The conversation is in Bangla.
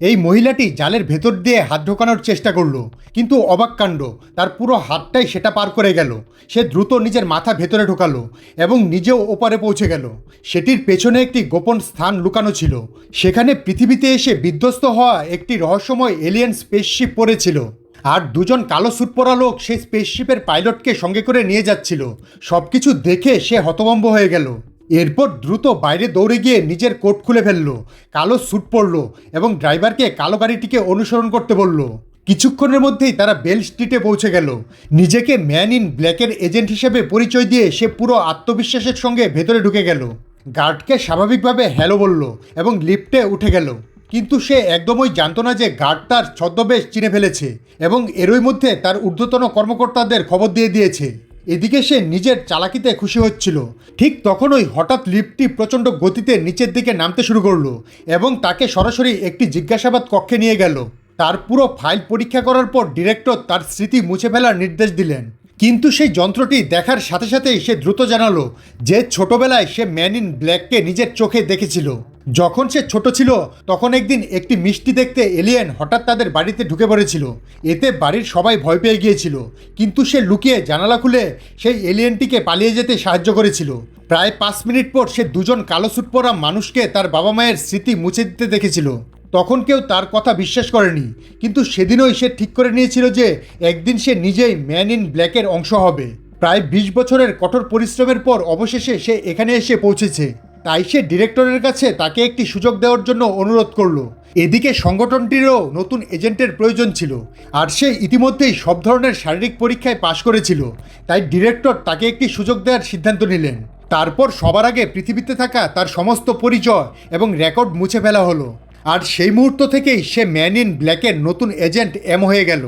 এই মহিলাটি জালের ভেতর দিয়ে হাত ঢোকানোর চেষ্টা করলো, কিন্তু অবাক কাণ্ড, তার পুরো হাতটাই সেটা পার করে গেল। সে দ্রুত নিজের মাথা ভেতরে ঢোকালো এবং নিজেও ওপারে পৌঁছে গেল। সেটির পেছনে একটি গোপন স্থান লুকানো ছিল। সেখানে পৃথিবীতে এসে বিধ্বস্ত হওয়া একটি রহস্যময় এলিয়েন স্পেসশিপ পড়েছিল, আর দুজন কালো স্যুট পরা লোক সেই স্পেসশিপের পাইলটকে সঙ্গে করে নিয়ে যাচ্ছিল। সবকিছু দেখে সে হতভম্ব হয়ে গেল। এরপর দ্রুত বাইরে দৌড়ে গিয়ে নিজের কোট খুলে ফেললো, কালো স্যুট পরলো এবং ড্রাইভারকে কালো গাড়িটিকে অনুসরণ করতে বলল। কিছুক্ষণের মধ্যেই তারা বেল স্ট্রিটে পৌঁছে গেল। নিজেকে ম্যান ইন ব্ল্যাকের এজেন্ট হিসেবে পরিচয় দিয়ে সে পুরো আত্মবিশ্বাসের সঙ্গে ভেতরে ঢুকে গেল। গার্ডকে স্বাভাবিকভাবে হ্যালো বলল এবং লিফটে উঠে গেল। কিন্তু সে একদমই জানতো না যে গার্ড তার ছদ্মবেশ চিনে ফেলেছে এবং এরই মধ্যে তার ঊর্ধ্বতন কর্মকর্তাদের খবর দিয়ে দিয়েছে। এদিকে সে নিজের চালাকিতে খুশি হচ্ছিল। ঠিক তখনই হঠাৎ লিফটটি প্রচণ্ড গতিতে নিচের দিকে নামতে শুরু করলো এবং তাকে সরাসরি একটি জিজ্ঞাসাবাদ কক্ষে নিয়ে গেল। তার পুরো ফাইল পরীক্ষা করার পর ডিরেক্টর তার স্মৃতি মুছে ফেলার নির্দেশ দিলেন। কিন্তু সেই যন্ত্রটি দেখার সাথে সাথেই সে দ্রুত জানালো যে ছোটবেলায় সে ম্যান ইন ব্ল্যাককে নিজের চোখে দেখেছিল। যখন সে ছোট ছিল তখন একদিন একটি মিষ্টি দেখতে এলিয়েন হঠাৎ তাদের বাড়িতে ঢুকে পড়েছিল। এতে বাড়ির সবাই ভয় পেয়ে গিয়েছিল, কিন্তু সে লুকিয়ে জানালা খুলে সেই এলিয়েনটিকে পালিয়ে যেতে সাহায্য করেছিল। প্রায় 5 মিনিট পর সে দুজন কালো স্যুট পরা মানুষকে তার বাবা মায়ের স্মৃতি মুছে দিতে দেখেছিল। তখন কেউ তার কথা বিশ্বাস করেনি, কিন্তু সেদিনই সে ঠিক করে নিয়েছিল যে একদিন সে নিজেই ম্যান ইন ব্ল্যাকের অংশ হবে। প্রায় 20 বছরের কঠোর পরিশ্রমের পর অবশেষে সে এখানে এসে পৌঁছেছে। তাই সে ডিরেক্টরের কাছে তাকে একটি সুযোগ দেওয়ার জন্য অনুরোধ করলো। এদিকে সংগঠনটিরও নতুন এজেন্টের প্রয়োজন ছিল, আর সে ইতিমধ্যেই সব ধরনের শারীরিক পরীক্ষায় পাশ করেছিল। তাই ডিরেক্টর তাকে একটি সুযোগ দেওয়ার সিদ্ধান্ত নিলেন। তারপর সবার আগে পৃথিবীতে থাকা তার সমস্ত পরিচয় এবং রেকর্ড মুছে ফেলা হলো। আর সেই মুহূর্ত থেকেই সে ম্যান ইন ব্ল্যাকের নতুন এজেন্ট এম হয়ে গেল।